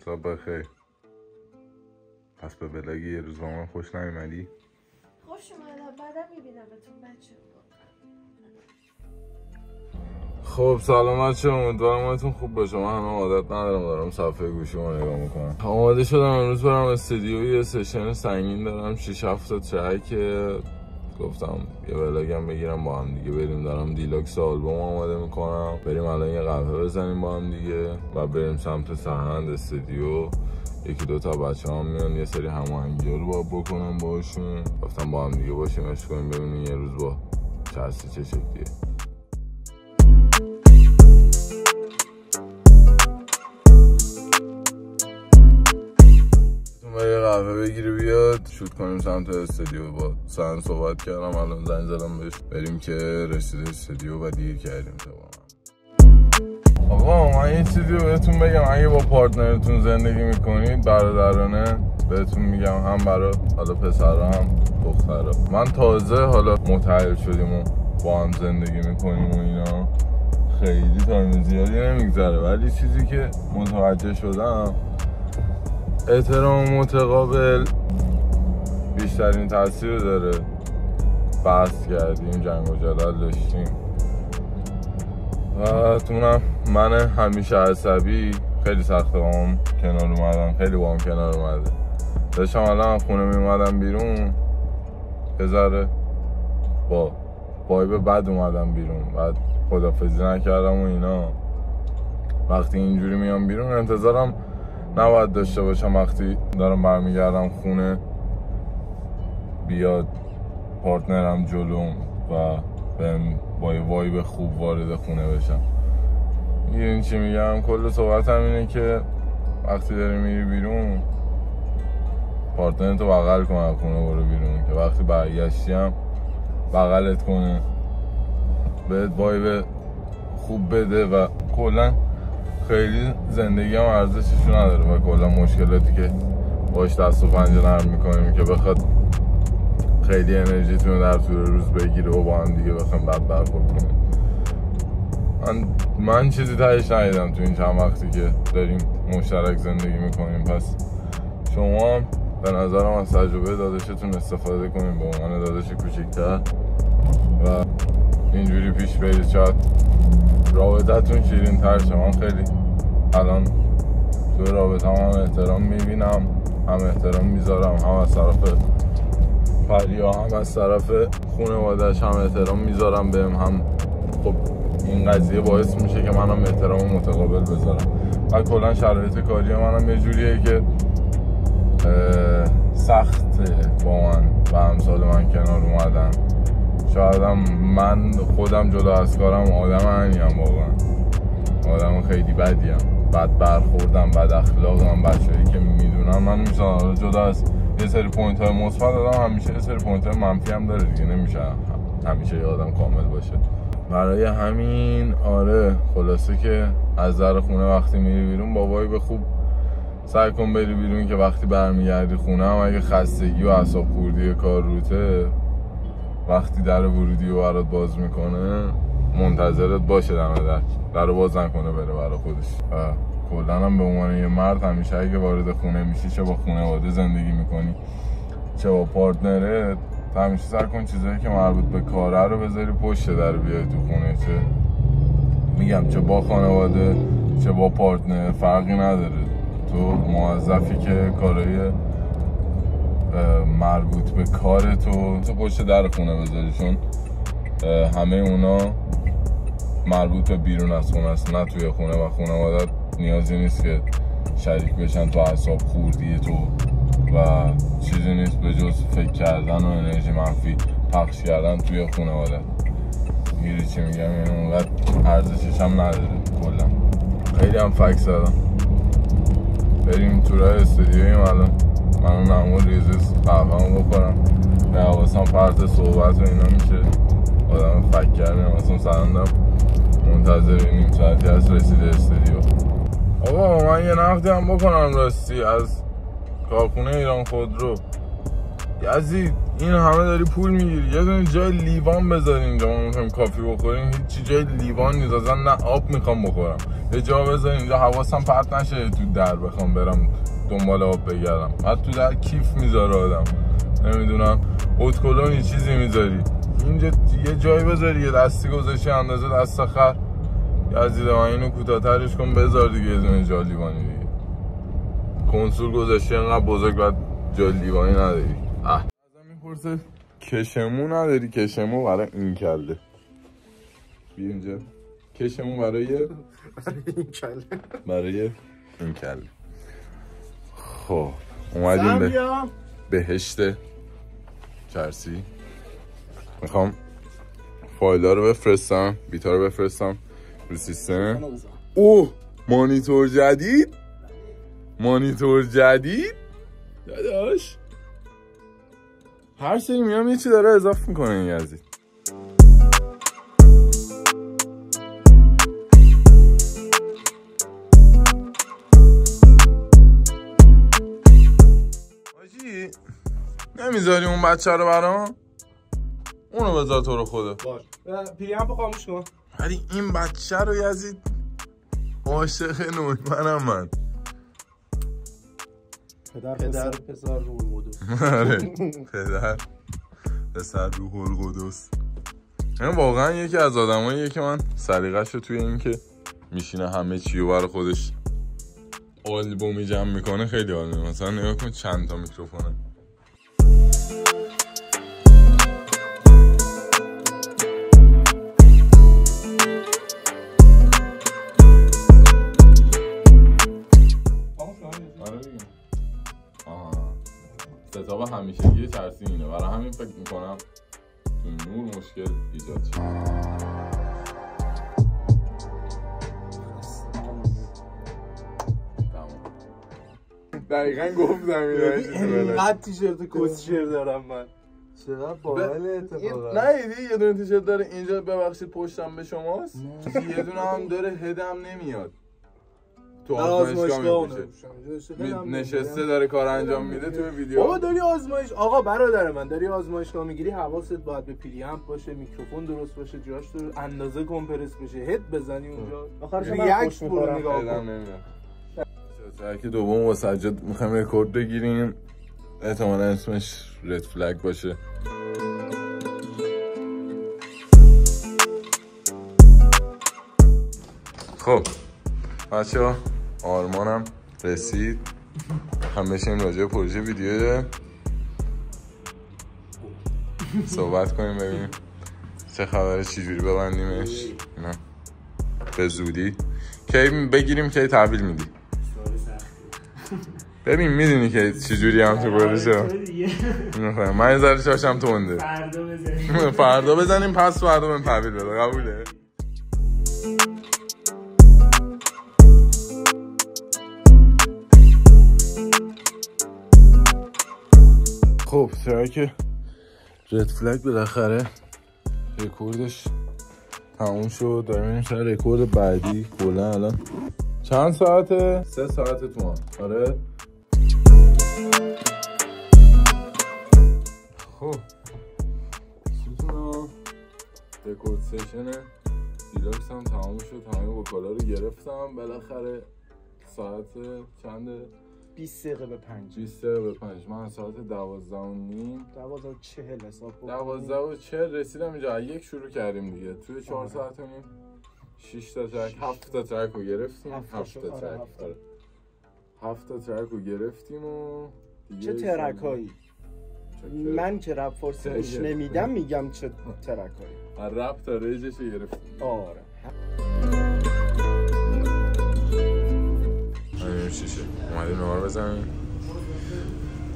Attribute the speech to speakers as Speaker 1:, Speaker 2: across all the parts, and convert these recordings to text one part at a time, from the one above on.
Speaker 1: صبح بخیر. پس به بلاگ یه روز با من خوش نیومدی؟
Speaker 2: خوش اومدم، بعدم میبینمتون بچه.
Speaker 1: خب سلامت شما، امیدوارم حالتون خوب باشه. من همه عادت ندارم دارم صفحه گوشیمو نگاه میکنم. آماده شدم امروز برم استودیو، یه سشن سنگین دارم 6-7 تا ترک. گفتم یه بلاگم بگیرم با هم دیگه بریم. دارم دیلاکس آلبوم آماده میکنم، بریم الان یه قهوه بزنیم با هم دیگه و بریم سمت صحنه استودیو. یکی دو تا بچه هم میان یه سری هماهنگی ها رو با بکنم باشون. گفتم با هم دیگه باشیم عشق کنیم، ببینیم یه روز با چه شکلیه. یه قهوه بگیری بیاد شوت کنیم سمت استودیو. با سن صحبت کردم، الان زنگ زدم بهش بریم که رسیده استودیو و دیر کردیم. آقا من یه چیزی بهتون بگم، اگه با پارتنرتون زندگی میکنید برادرانه بهتون میگم، هم برای حالا پسرها هم دخترها. من تازه حالا متعهد شدیم و با هم زندگی میکنیم و اینا، خیلی تایم زیادی نمیگذره، ولی چیزی که متوجه شدم احترام متقابل بیشترین تاثیر داره. بحث کردیم، جنگ و جدل داشتیم و تونم من همیشه عصبی خیلی سخته با هم کنار اومدم، خیلی با هم کنار اومده. داشتم الان خونه میومدم بیرون یه ذره با وایب بد اومدم بیرون، بعد خدافظی نکردم و اینا. وقتی اینجوری میام بیرون انتظارم نباید داشته باشم وقتی دارم برمیگردم خونه بیاد پارتنرم جلوم و بهم با یه وایب خوب وارد خونه بشم. این چی میگم، کل صحبتم اینه که وقتی داری میری بیرون پارتنرتو بغل کنه خونه برو بیرون، که وقتی برگشتی هم بغلت کنه، بهت وایب خوب بده و کلا خیلی زندگی هم ارزششو نداره و کلا مشکلاتی که باش دست و پنجه نرم میکنیم که بخواد خیلی انرژیتون رو در طول روز بگیره و با هم دیگه بخوایم بد برخورد کنیم. من چیزی تهش ندیدم تو این چند وقتی که داریم مشترک زندگی میکنیم. پس شما به نظرم از تجربه داداشتون استفاده کنیم به عنوان داداش کوچیک‌تر و اینجوری پیش برید، شاید رابطتون شیرین تر شه. من خیلی الان تو رابطه هم احترام میبینم، هم احترام میذارم، هم از طرف پریا هم از طرف خانواده‌اش هم احترام میذارم بهم. هم خب این قضیه باعث میشه که منم احترام متقابل بذارم و کلا شرایط کاری منم یه جوریه که سخته با من و همسال من کنار اومدن. شایدم من خودم جدا از کارم آدم انیم، واقعا آدم خیلی بدیم، بد برخوردم، بد اخلاقم. بچه‌ای که میدونم من میشم جدا از یه سری پوینت های مثبت دادم، همیشه یه سری پوینت های منفی هم داره دیگه، نمیشه همیشه یه آدم کامل باشه. برای همین آره خلاصه که از در خونه وقتی میری بیرون با وایب خوب سعی کن بری بیرون که وقتی برمیگردی خونه هم اگه خستگی و اعصاب خوردی کار روته، وقتی در ورودی رو برات باز میکنه منتظرت باشه دم در رو باز نکنه بره برای خودش. و کلا هم به عنوان یه مرد همیشه اگه وارد خونه میشی، چه با خانواده زندگی میکنی چه با پارتنرت، همیشه سعی کن چیزایی که مربوط به کاره رو بذاری پشت در بیای تو خونه. چه میگم چه با خانواده چه با پارتنر فرقی نداره، تو موظفی که کارهای مربوط به کار تو پشت در خونه بذاری، چون همه اونا مربوط به بیرون از خونه است نه توی خونه، و خانواده‌ات نیازی نیست که شریک بشن تو اعصاب خوردی تو و چیزی نیست به جز فکر کردن و انرژی منفی پخش کردن توی خانواده. میگیری چی میگم، یعنی اونقدر ارزشش هم نداره. کلا خیلی هم فکر زدم. بریم تورای استودیویم الان، من نمو ریزیز قهوه‌مو بخورم به حواسم پرت صحبت و اینا میشه، آدم فکر کردم اصلا سرندم منتظر نیم ساعتی هست رسیده استودیو. آقا من یه نقدی هم بکنم راستی از کارخونه ایران خودرو. یزید این همه داری پول میگیری، یه دونه جای لیوان بذاری اینجا، ما میخوایم کافی بخوریم هیچی جای لیوان نیست، اصلا نه آب میخوام بخورم، به جا بذارین اینجا حواسم پرت نشه تو در بخوام برم دنبال آب بگردم. بعد تو در کیف میذاره آدم، نمیدونم اتکلونی چیزی میذاری اینجا یه جایی بذاری یه دستی گذاشتی اندازه دست خر یزید من اینو کوتاه‌ترش کن بذار دیگه یه دونه جا لیوانی دیگه. کنسول گذاشتی اینقدر بزرگ بعد جا لیوانی نداری. ازم میپرسه کشمو نداری؟ کشمو برای این کله. بیا اینجا کشمو برای این کله. برای این کله. خب اومدیم به بهشت چرسی. میخوام فایل ها رو بفرستم، بیت ها رو بفرستم رو سیستم. اوه مانیتور جدید، مانیتور جدید داداش. هر سری میام یه چی داره اضافه میکنه این یزید. آجی نمیذاری اون بچه رو برام؟ اونو بذار تو رو خدا.
Speaker 3: باش پیریامپو خاموش کن.
Speaker 1: ولی این بچه رو یزید عاشق نوعی منم من.
Speaker 3: پدر پسر روح القدس.
Speaker 1: پدر پسر روح القدس. این واقعا یکی از آدماییه که من سلیقه‌شو توی این که میشینه همه چیو برای خودش آلبومی جمع میکنه خیلی عالیه. مثلا نگاه کن چند تا میکروفونه. ستاپ همیشگی چرسی اینه، برای همین فکر میکنم تو نور مشکل ایجاد شد. دقیقا گفتم
Speaker 3: اینقدر تیشرت کسشر دارم من. چقدر باحال اتفاقا.
Speaker 1: نه دیدی یه دونه تیشرت داره اینجا ببخشید پشتم به شماست، یه دونه هم داره هدم نمیاد تو آزمایشگاه میپوشه، نشسته داره کار انجام میده تو ویدیو.
Speaker 3: بابا داری آزمایش، آقا برادر من داری آزمایشگاه میگیری حواست باید به پیریامپ باشه، میکروفون درست باشه، جاش درست، اندازه کمپرس بشه، هد بزنی اونجا. آخرش من خوش می‌خورم نگاه کن.
Speaker 1: ترک دوم با سجاد میخوایم رکورد بگیریم، احتمالا اسمش رد فلگ باشه. خب بچه ها آرمانم رسید، هم بشیم راجع به پروژه ویدیو صحبت کنیم ببینیم چه خبره، چجوری ببندیمش. نه به زودی کی بگیریم کی تحویل میدی؟ ببین میدونی که چجوری هم تو پروژه من یه ذره چاشم تونده. فردا بزنیم پس فردا بهم تحویل بده. قبوله؟ خب ترک رد فلگ بالاخره رکوردش تموم شد، داریم میریم سر رکورد بعدی. کلا الان چند ساعته؟ 3 ساعته تو هم. آره خب چیتونا رکورد سیشن دیلکس هم تموم شد، همه وکالا رو گرفتم بالاخره. ساعت چنده؟
Speaker 3: 20 دقیقه به 5.
Speaker 1: 20 دقیقه به 5. من ساعت 12:30
Speaker 3: 12:40 حساب کنم.
Speaker 1: 12:40 رسیدم اینجا. یک شروع کردیم دیگه. توی 4 ساعت و نیم 6 تا ترک 7 تا ترک رو گرفتیم. 7 تا ترک. 7 تا ترک رو گرفتیم و
Speaker 3: چه ترکایی؟ من که رپ فورس گوش نمیدم میگم چه ترکایی.
Speaker 1: رپ تا ریجش رو گرفتیم.
Speaker 3: آره
Speaker 1: همین شیشه اومدیم نهار بزنیم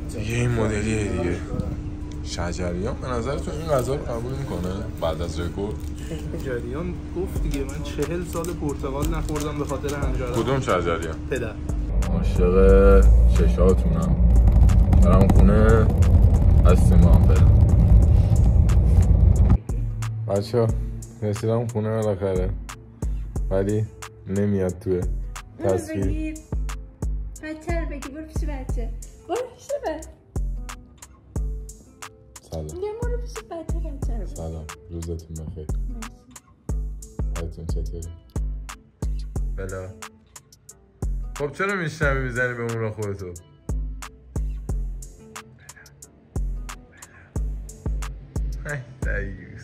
Speaker 1: دیگه. این مدلیه دیگه. شجریان به نظرتون این غذا رو قبول میکنه بعد از رکورد؟
Speaker 3: شجریان گفت دیگه من 40 سال پرتقال نخوردم به خاطر هنجارم.
Speaker 1: کدوم شجریان؟
Speaker 3: پدر.
Speaker 1: عاشق چشاتونم. برام خونه هستیم با هم فعلا. بچه ها رسیدم خونه بالاخره ولی نمیاد توی تصویر.
Speaker 2: بچه رو بگی برو پیش بچه. برو پیش بچه.
Speaker 1: سلام.
Speaker 2: میگم برو پیش بچه رو.
Speaker 1: سلام روزتون بخیر. حالتون چطوری؟ بلا. خب چرا میشنمی میزنی به اون را خودتو؟ بلا.